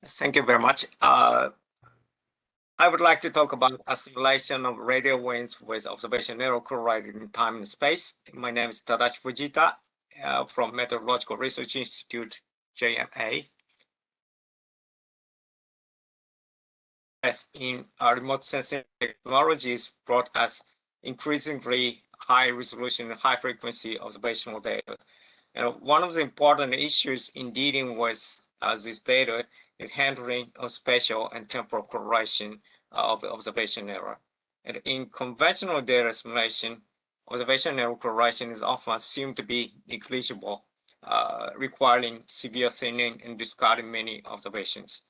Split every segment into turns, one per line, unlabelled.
Thank you very much. I would like to talk about assimilation of radial winds with observation error correlated in time and space. My name is Tadashi Fujita from Meteorological Research Institute, JNA. As in remote sensing technologies brought us increasingly high resolution and high frequency observational data. And one of the important issues in dealing with this data is handling of spatial and temporal correlation of observation error. And in conventional data assimilation, observation error correlation is often assumed to be negligible, requiring severe thinning and discarding many observations.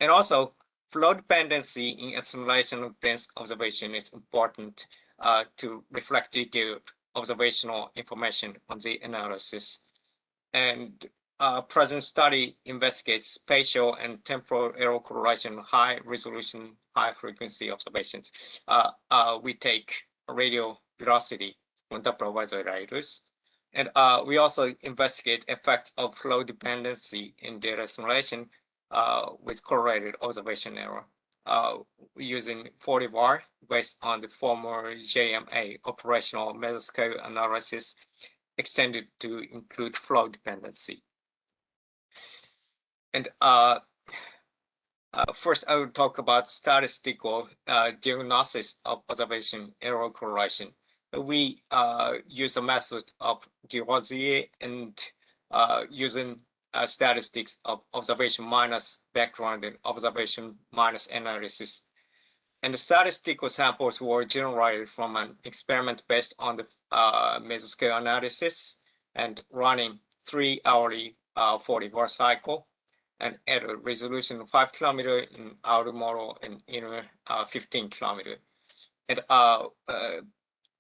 And also, flow dependency in assimilation of dense observation is important to reflect detailed observational information on the analysis. And present study investigates spatial and temporal error correlation, high resolution, high frequency observations. We take radial velocity on Doppler isolators. And we also investigate effects of flow dependency in data assimilation with correlated observation error using 40 var based on the former JMA operational Meso-scale analysis extended to include flow dependency. And first, I will talk about statistical diagnosis of observation error correlation. We use a method of Desroziers and using statistics of observation minus background and observation minus analysis. And the statistical samples were generated from an experiment based on the Meso-scale analysis and running 3 hourly 40 var cycle and at a resolution of 5 kilometer in outer model and inner 15 kilometer. And a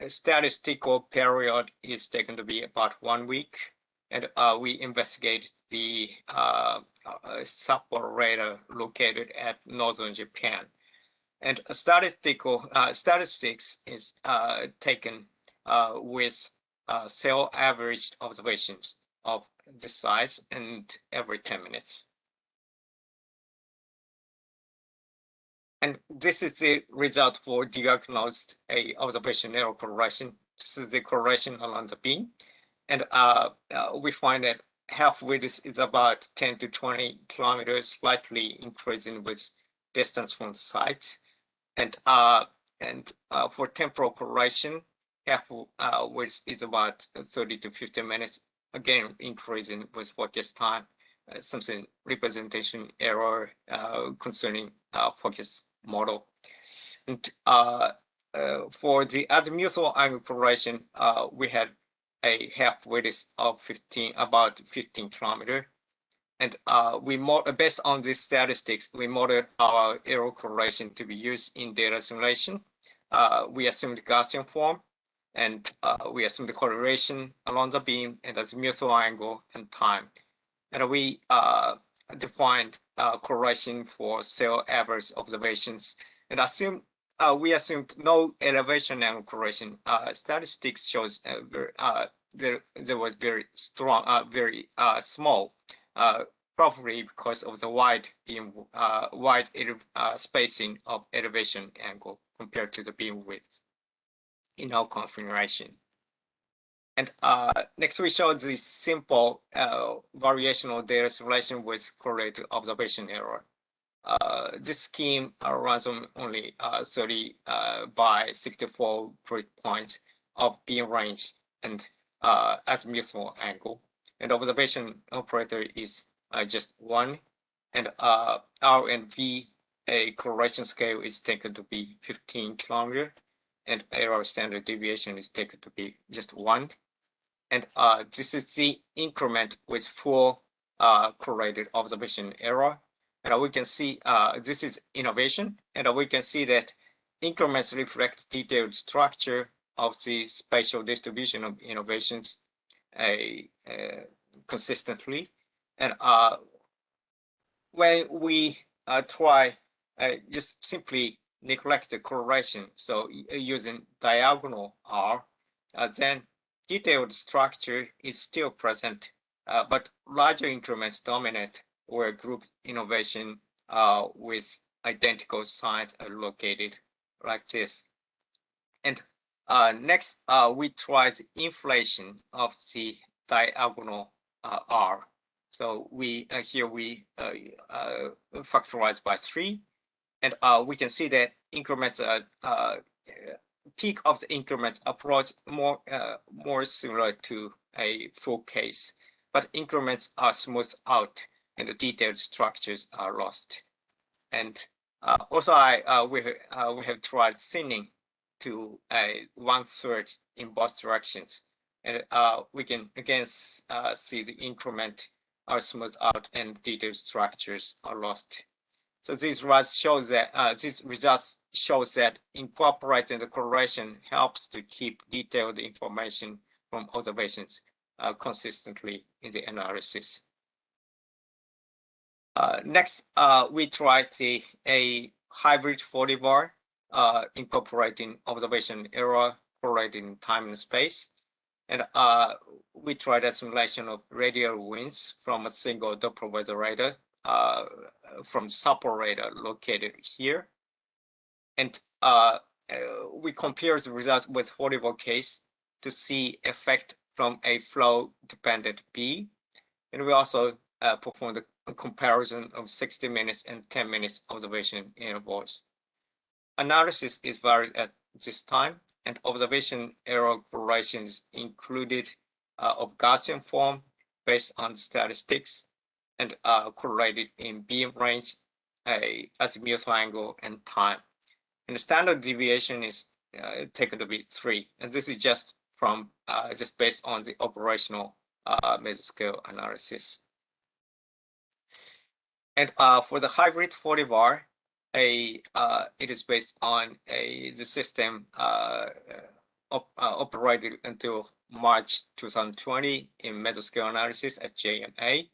statistical period is taken to be about 1 week. And we investigate the Spatial radar located at northern Japan. And statistics is taken with cell averaged observations of the size and every 10 minutes. And this is the result for diagnosed a observation error correlation. This is the correlation along the beam. And we find that half width is about 10 to 20 kilometers, slightly increasing with distance from the site. And for temporal correlation, half width is about 30 to 50 minutes, again increasing with focus time, something representation error concerning focus model. And for the azimuthal angle correlation, we had a half width of about 15 kilometer. And based on these statistics, we modeled our error correlation to be used in data assimilation. We assumed Gaussian form, and we assumed the correlation along the beam and azimuthal angle and time. And we defined correlation for cell average observations and we assumed no elevation angle correlation. Statistics shows there was very strong, very small, probably because of the wide spacing of elevation angle compared to the beam width in our configuration. And next, we show the simple variational data assimilation with correlated observation error. This scheme runs on only 30 by 64 grid points of beam range and azimuthal angle. And observation operator is just 1. And R and V, a correlation scale is taken to be 15 kilometer. And error standard deviation is taken to be just 1. And this is the increment with full correlated observation error. And we can see this is innovation. And we can see that increments reflect detailed structure of the spatial distribution of innovations consistently. And when we try just simply neglect the correlation, so using diagonal R, then detailed structure is still present, but larger increments dominate where group innovation with identical signs are located like this. And next, we tried inflation of the diagonal R. So here we factorize by 3, and we can see that increments peak of the increments approach more similar to a full case, but increments are smoothed out and the detailed structures are lost. And also, we have tried thinning to 1/3 in both directions, and we can again see the increment are smoothed out and detailed structures are lost. So these results shows that incorporating the correlation helps to keep detailed information from observations consistently in the analysis. Next, we tried a hybrid 40 bar incorporating observation error correlating time and space. And we tried a simulation of radial winds from a single Doppler weather radar from Spatial radar located here. And we compared the results with 40 bar case to see effect from a flow-dependent B. And we also performed a comparison of 60 minutes and 10 minutes observation intervals. Analysis is varied at this time, and observation error correlations included of Gaussian form based on statistics and correlated in beam range, azimuthal angle, and time. And the standard deviation is taken to be 3, and this is just from just based on the operational Meso-scale analysis. And for the hybrid 40 bar, it is based on the system operated until March 2020 in Meso-scale analysis at JNA,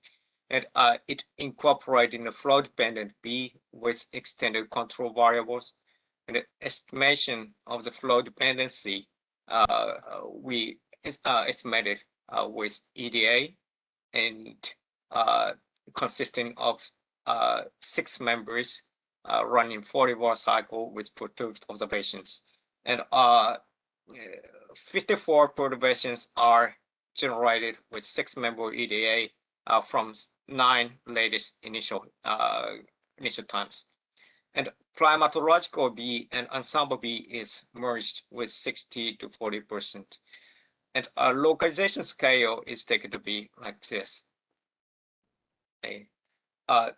and it incorporated the flow-dependent B with extended control variables. And the estimation of the flow dependency we estimated with EDA, and consisting of 6 members running 40 bar cycle with perturbed observations. And 54 perturbations are generated with 6-member EDA from 9 latest initial times. And climatological B and ensemble B is merged with 60 to 40%. And localization scale is taken to be like this. Okay.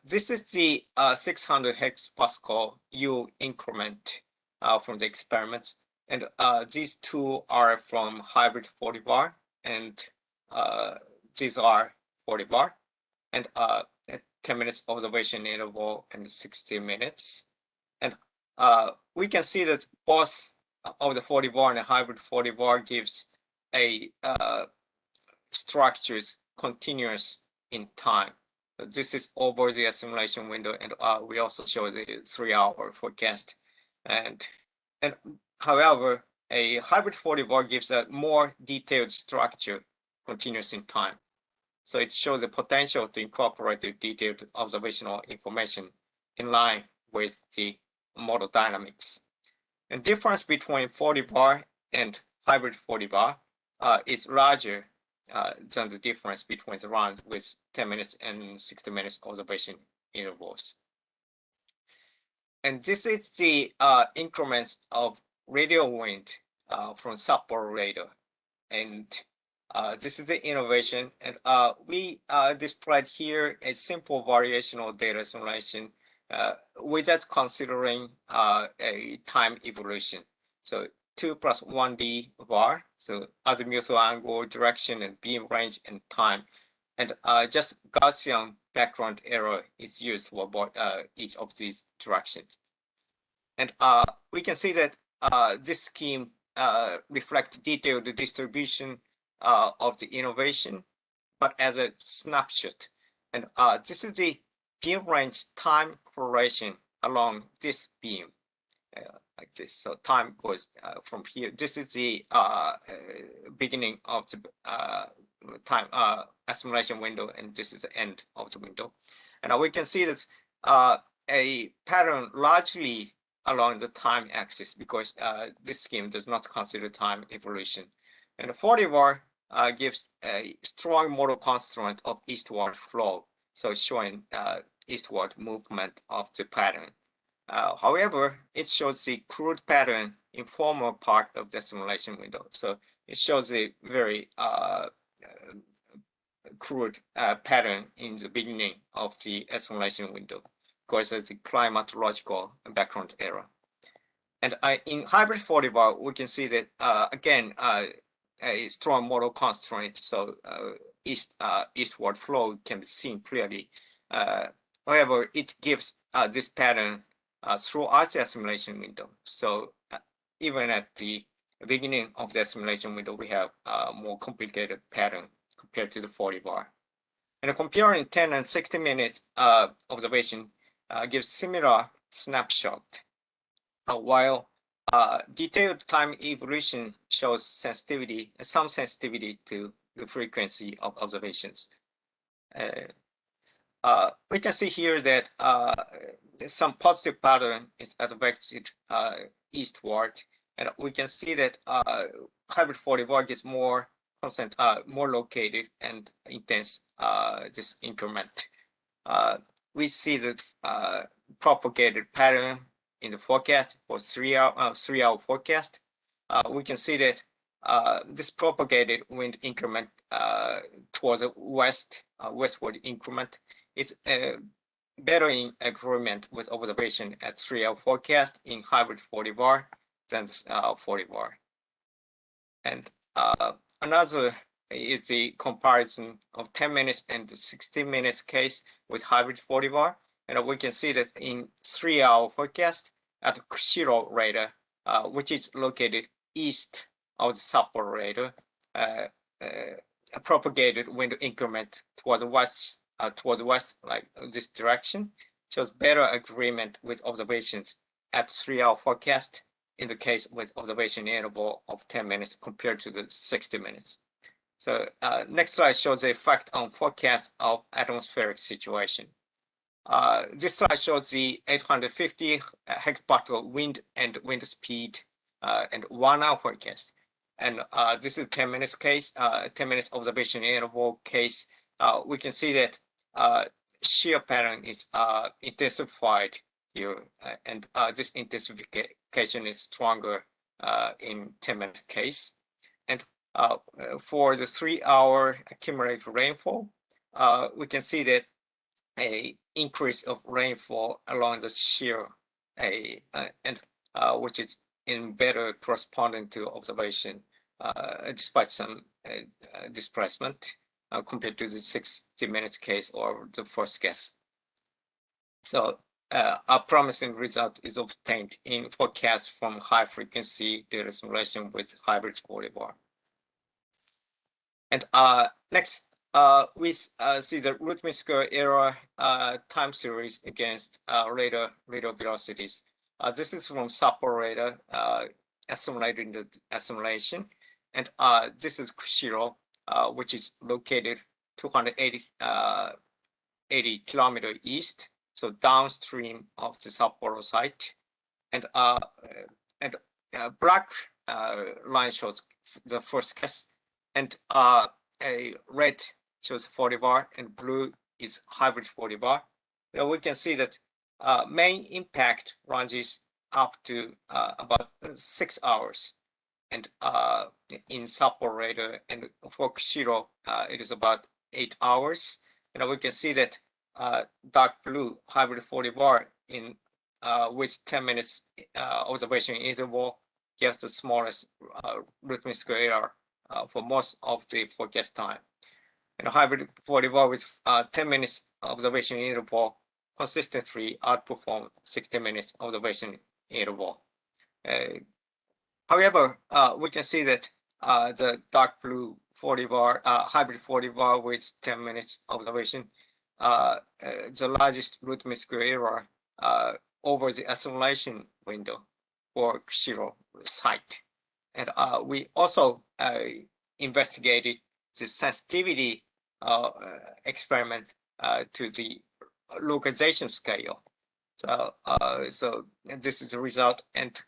This is the 600 hectopascal U increment from the experiments. And these two are from hybrid 40 bar, and these are 40 bar. And 10 minutes observation interval and 60 minutes. And we can see that both of the 40 bar and the hybrid 40 bar gives a structures continuous in time. So this is over the assimilation window, and we also show the 3-hour forecast. And however, a hybrid 40 bar gives a more detailed structure continuous in time. So it shows the potential to incorporate the detailed observational information in line with the model dynamics. And difference between 40 bar and hybrid 40 bar is larger than the difference between the rounds with 10 minutes and 60 minutes observation intervals. And this is the increments of radial wind from Spatial radar. And this is the innovation, and we displayed here a simple variational data simulation without considering a time evolution. So 2 plus 1D var, so azimuthal angle, direction, and beam range and time, and just Gaussian background error is used for each of these directions. And we can see that this scheme reflects detailed distribution of the innovation, but as a snapshot. And this is the beam range time correlation along this beam, like this. So time goes from here. This is the beginning of the time assimilation window, and this is the end of the window. And we can see that a pattern largely along the time axis because this scheme does not consider time evolution. And the 40 bar gives a strong modal constraint of eastward flow, so showing eastward movement of the pattern. However, it shows the crude pattern in former part of the assimilation window. So it shows a very crude pattern in the beginning of the assimilation window because of the climatological background error. And in hybrid 40 bar, we can see that again a strong modal constraint, so eastward flow can be seen clearly. However, it gives this pattern throughout the assimilation window. So even at the beginning of the assimilation window, we have a more complicated pattern compared to the 40 bar. And comparing 10 and 60 minutes observation gives similar snapshot, while detailed time evolution shows sensitivity, some sensitivity to the frequency of observations. We can see here that some positive pattern is advected eastward, and we can see that hybrid 40 bar is more constant, more located and intense this increment. We see the propagated pattern in the forecast for 3-hour forecast. We can see that this propagated wind increment towards the westward increment is better in agreement with observation at 3-hour forecast in hybrid 40 bar than 40 bar. And another is the comparison of 10 minutes and 60 minutes case with hybrid 40 bar. And we can see that in 3-hour forecast at Kushiro radar, which is located east of the Sapporo radar, a propagated wind increment towards the west, like this direction, shows better agreement with observations at 3-hour forecast in the case with observation interval of 10 minutes compared to the 60 minutes. So next slide shows the effect on forecast of atmospheric situation. This slide shows the 850 hectopascal wind and wind speed and 1-hour forecast. And this is 10 minutes case, 10 minutes observation interval case. We can see that shear pattern is intensified here, and this intensification is stronger in 10-minute case. And for the 3-hour accumulated rainfall, we can see that a increase of rainfall along the shear, and which is in better corresponding to observation, despite some displacement compared to the 60 minutes case or the first case. So a promising result is obtained in forecast from high frequency data simulation with hybrid 40 bar. And next, we see the root mean square error time series against radar velocities. This is from Sapporo radar assimilated in the assimilation, and this is Kushiro, which is located 280 kilometer east, so downstream of the Sapporo site, and black line shows the first case, and a red shows 40 bar, and blue is hybrid 40 bar. Now we can see that main impact ranges up to about 6 hours, and in Sapporo radar, and for Kushiro, it is about 8 hours. And we can see that dark blue hybrid 40 bar in with 10 minutes observation interval gives the smallest root mean square error for most of the forecast time. And hybrid 40 bar with 10 minutes observation interval consistently outperform 60 minutes observation interval. However, we can see that the dark blue 40 bar, hybrid 40 bar with 10 minutes observation, the largest root mean square error over the assimilation window for Kushiro site. And we also investigated the sensitivity experiment to the localization scale. So, this is the result, and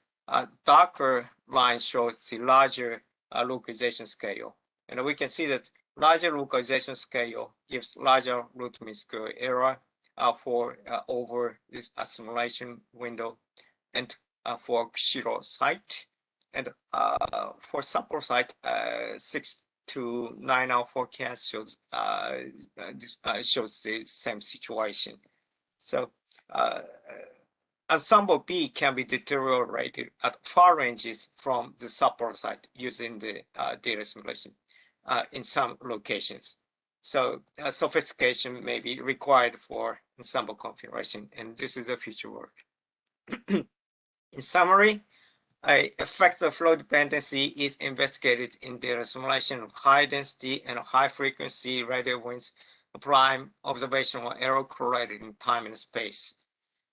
darker line shows the larger localization scale, and we can see that larger localization scale gives larger root mean square error for over this assimilation window, and for zero site, and for sample site 6 to 9 hour forecast shows shows the same situation. So ensemble B can be deteriorated at far ranges from the sample site using the data simulation in some locations. So sophistication may be required for ensemble configuration, and this is the future work. In summary, effective flow dependency is investigated in data simulation of high density and high frequency radial winds, applying observational error correlated in time and space.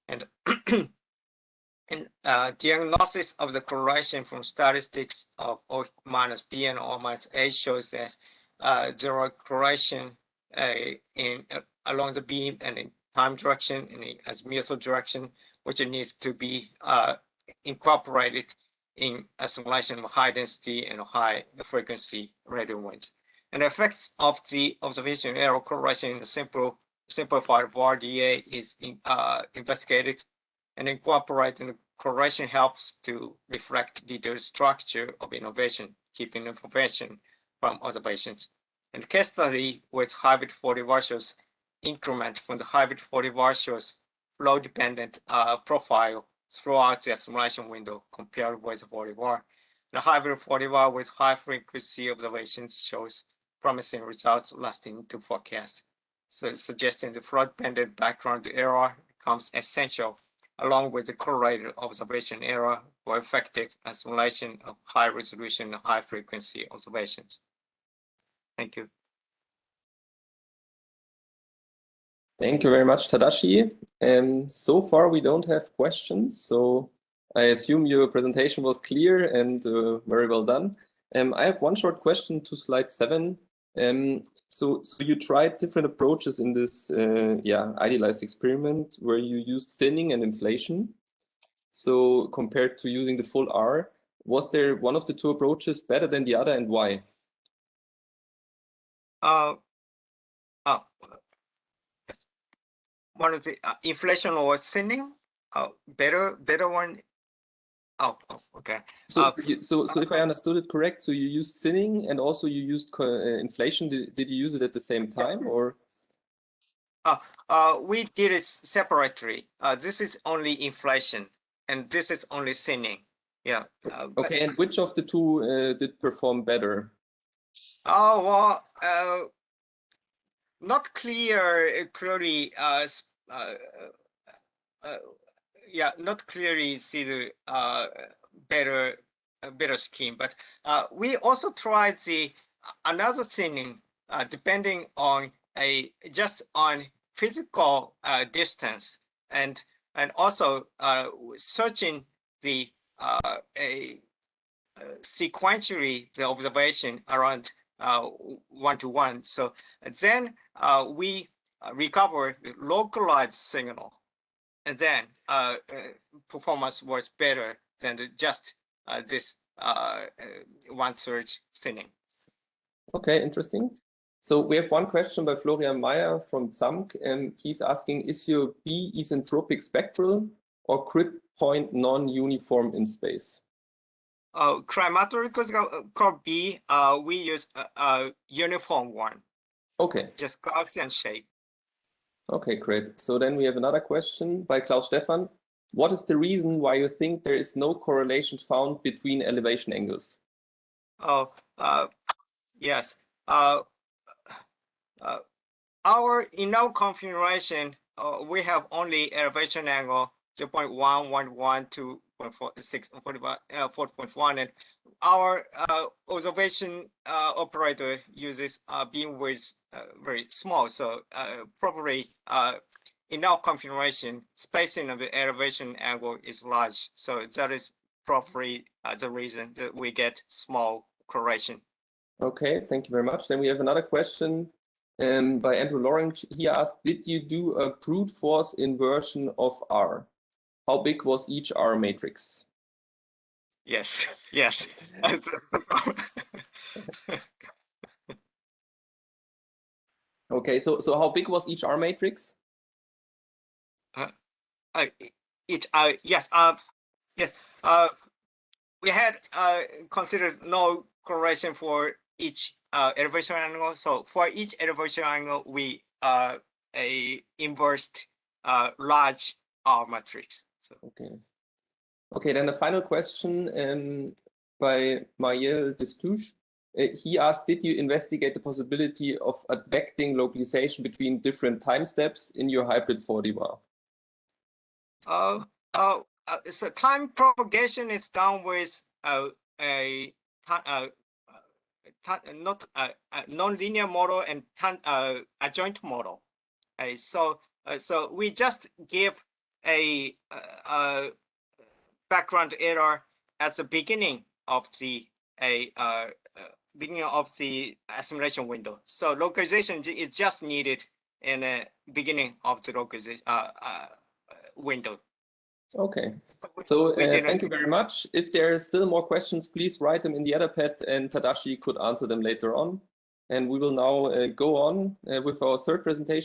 And in diagnosis of the correlation from statistics of O minus B and O minus A shows that there are correlation along the beam and in time direction and in azimuthal direction, which need to be incorporated in assimilation of high density and high frequency radial winds. And the effects of the observation error correlation in the simplified RDA is investigated, and incorporating the correlation helps to reflect the structure of innovation, keeping information from observations. And the case study with hybrid 40 shows increment from the hybrid 40 shows flow dependent profile throughout the assimilation window compared with 40 var. The hybrid 40 with high frequency observations shows promising results lasting to forecast. So suggesting the flow dependent background error becomes essential along with the correlated observation error for effective assimilation of high resolution and high frequency observations. Thank you.
Thank you very much, Tadashi. So far, we don't have questions, so I assume your presentation was clear and very well done. I have one short question to slide 7. So you tried different approaches in this idealized experiment where you used thinning and inflation. So compared to using the full R, was there one of the two approaches better than the other, and why?
One of the inflation or thinning, better one. Oh, okay.
So if I understood it correct, so you used thinning and also you used inflation. Did you use it at the same time, or?
We did it separately. This is only inflation, and this is only thinning. Yeah.
Okay, and which of the two did perform better?
Oh well, not clearly. Yeah, not clearly see the better scheme, but we also tried the another thinning depending on just on physical distance, and also searching the sequentially the observation around 1-to-1. So then we recover the localized signal, and then performance was better than just this 1/3 thinning.
Okay, interesting. So we have one question by Florian Meyer from ZAMK, and he's asking, is your B isentropic spectral or grid point non-uniform in space?
Chromatographical B, we use a uniform one.
Okay.
Just Gaussian shape.
Okay, great. So then we have another question by Klaus Stefan. What is the reason why you think there is no correlation found between elevation angles?
Oh, yes. In our configuration, we have only elevation angle 0.111 to 4.1, and our observation operator uses beam width very small. So probably in our configuration, spacing of the elevation angle is large. So that is probably the reason that we get small correlation.
Okay, thank you very much. Then we have another question by Andrew Lawrence. He asked, did you do a brute force inversion of R? How big was each R matrix?
Yes, yes.
Okay, so how big was each R matrix?
Yes, yes. We had considered no correlation for each elevation angle. So for each elevation angle, we inversed large R matrix. So.
Okay. Okay, then the final question by Marielle Destouche. He asked, did you investigate the possibility of advecting localization between different time steps in your hybrid 4D
So time propagation is done with a non-linear model and adjoint model. So we just give a background error at the beginning of the assimilation window. So localization is just needed in the beginning of the localization window.
Okay, so thank you very much. If there are still more questions, please write them in the Etherpad and Tadashi could answer them later on. And we will now go on with our third presentation.